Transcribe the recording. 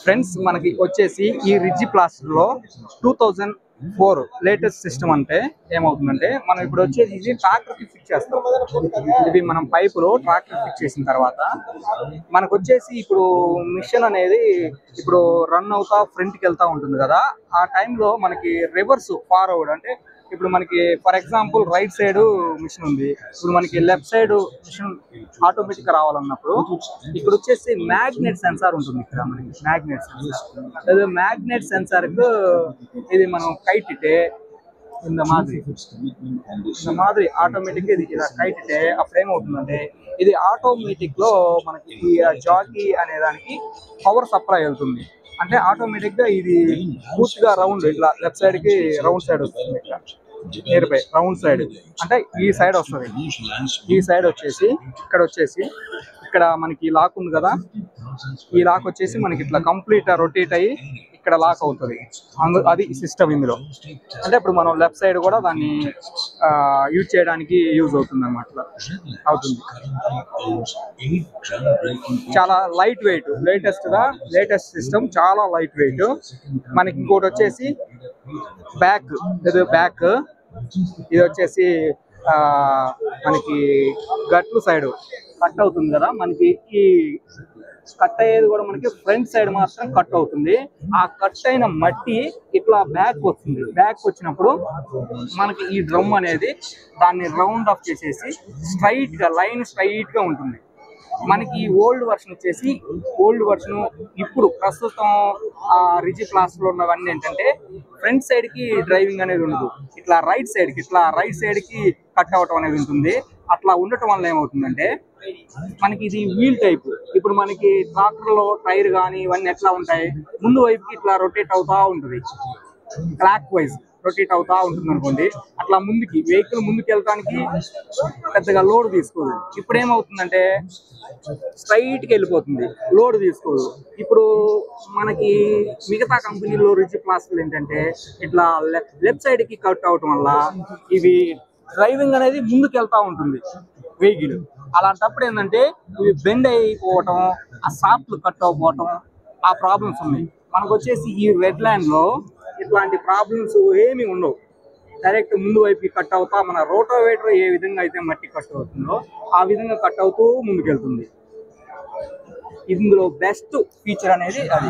Friends మనకి వచ్చేసి ఈ రిడ్జి ప్లాస్టర్ లో 2004 లేటెస్ట్ సిస్టమ్ అంటే ఏమవుతుందంటే మనం ఇప్పుడు వచ్చేసి ఇది ట్రాక్టర్ కి ఫిక్స్ చేస్తాం. ఇది మనం పైపులో ట్రాక్టర్ ఫిక్స్ చేసిన తర్వాత మనకు వచ్చేసి ఇప్పుడు మిషన్ అనేది ఇప్పుడు రన్ అవుతా ఫ్రంట్ కి వెళ్తా ఉంటుంది కదా. ఆ టైంలో మనకి రివర్స్ ఫార్వర్డ్ అంటే ఇప్పుడు మనకి for example right side machine ఉంది, ఇప్పుడు మనకి లెఫ్ట్ సైడ్ మిషన్ ఆటోమేటిక్ గా రావాలన్నప్పుడు ఇక్కడ వచ్చేసి మ్యాగ్నెట్ సెన్సార్ ఉంటుంది. ఇక్కడ మనకి మ్యాగ్నెట్ సెన్సార్ కు ఇది మనం కైట్ ఇట్టే இந்த மாதிரி ఆటోమేటిక్ ఇది ఇలా కైట్ ఇట్టే అప్పుడు ఏమవుతుందంటే ఇది ఆటోమేటిక్ లో మనకి ఈ జాకీ అనే దానికి పవర్ సప్లై వెళ్తుంది. అంటే ఆటోమేటిక్ గా ఇది పూర్తిగా రౌండ్ ఇట్లా లెఫ్ట్ సైడ్ కి రౌండ్ సైడ్ వస్తుంది. ఇట్లా నియర్ బై రౌండ్ సైడ్ అంటే ఈ సైడ్ వస్తుంది. ఈ సైడ్ వచ్చేసి ఇక్కడ మనకి లాక్ ఉంది కదా, ఈ లాక్ వచ్చేసి మనకి ఇట్లా కంప్లీట్ రొటేట్ అయ్యి ఇక్కడ లాక్ అవుతుంది. అది సిస్టమ్ ఇందులో. అంటే ఇప్పుడు మనం లెఫ్ట్ సైడ్ కూడా దాన్ని యూజ్ చేయడానికి యూజ్ అవుతుంది అన్నమాట. అవుతుంది. చాలా లైట్ వెయిట్, లేటెస్ట్ సిస్టమ్, చాలా లైట్ వెయిట్. మనకి ఇంకోటి వచ్చేసి బ్యాక్, ఇది వచ్చేసి మనకి గట్లు సైడ్ కట్ అవుతుంది కదా, మనకి ఈ కట్ అయ్యేది కూడా మనకి ఫ్రంట్ సైడ్ మాత్రం కట్ అవుతుంది. ఆ కట్ అయిన మట్టి ఇట్లా బ్యాక్ వస్తుంది. బ్యాక్ వచ్చినప్పుడు మనకి ఈ డ్రమ్ అనేది దాన్ని రౌండ్ ఆఫ్ చేసేసి స్ట్రైట్ గా లైన్ స్ట్రైట్ గా ఉంటుంది. మనకి ఓల్డ్ వర్షన్ వచ్చేసి ఇప్పుడు ప్రస్తుతం రిజి ప్లాస్ లో ఉన్నవన్నీ ఏంటంటే ఫ్రంట్ సైడ్ కి డ్రైవింగ్ అనేది ఉండదు, ఇట్లా రైట్ సైడ్ కి కట్ అవటం అనేది ఉంటుంది. అట్లా ఉండటం వల్ల ఏమవుతుందంటే మనకి ఇది వీల్ టైప్. ఇప్పుడు మనకి ట్రాక్టర్ లో టైర్ కానీ ఇవన్నీ ఎట్లా ఉంటాయి, ముందు వైపుకి ఇట్లా రొటేట్ అవుతా ఉంటుంది, క్లాక్ వైజ్ రొటేట్ అవుతా ఉంటుంది అనుకోండి. అట్లా వెహికల్ ముందుకు వెళ్ళడానికి పెద్దగా లోడ్ తీసుకోదు. ఇప్పుడు ఏమవుతుందంటే స్ట్రైట్ కి వెళ్ళిపోతుంది, లోడ్ తీసుకోదు. ఇప్పుడు మనకి మిగతా కంపెనీలో రిజి ప్లాస్టర్లు ఏంటంటే ఇట్లా లెఫ్ట్ సైడ్ కి కట్ అవటం వల్ల ఇవి డ్రైవింగ్ అనేది ముందుకు వెళ్తా ఉంటుంది వెహికల్. అలాంటప్పుడు ఏంటంటే ఇవి బెండ్ అయిపోవటం, ఆ సాఫ్ట్లు కట్ అవ్వకపోవటం, ఆ ప్రాబ్లమ్స్ ఉన్నాయి. మనకు వచ్చేసి ఈ రెడ్ ల్యాండ్ లో ఇట్లాంటి ప్రాబ్లమ్స్ ఏమి ఉండవు. డైరెక్ట్ ముందు వైపుకి కట్ అవుతా మన రోటోవేటర్ ఏ విధంగా అయితే మట్టి కట్ అవుతుందో ఆ విధంగా కట్ అవుతూ ముందుకెళ్తుంది. ఇందులో బెస్ట్ ఫీచర్ అనేది అది.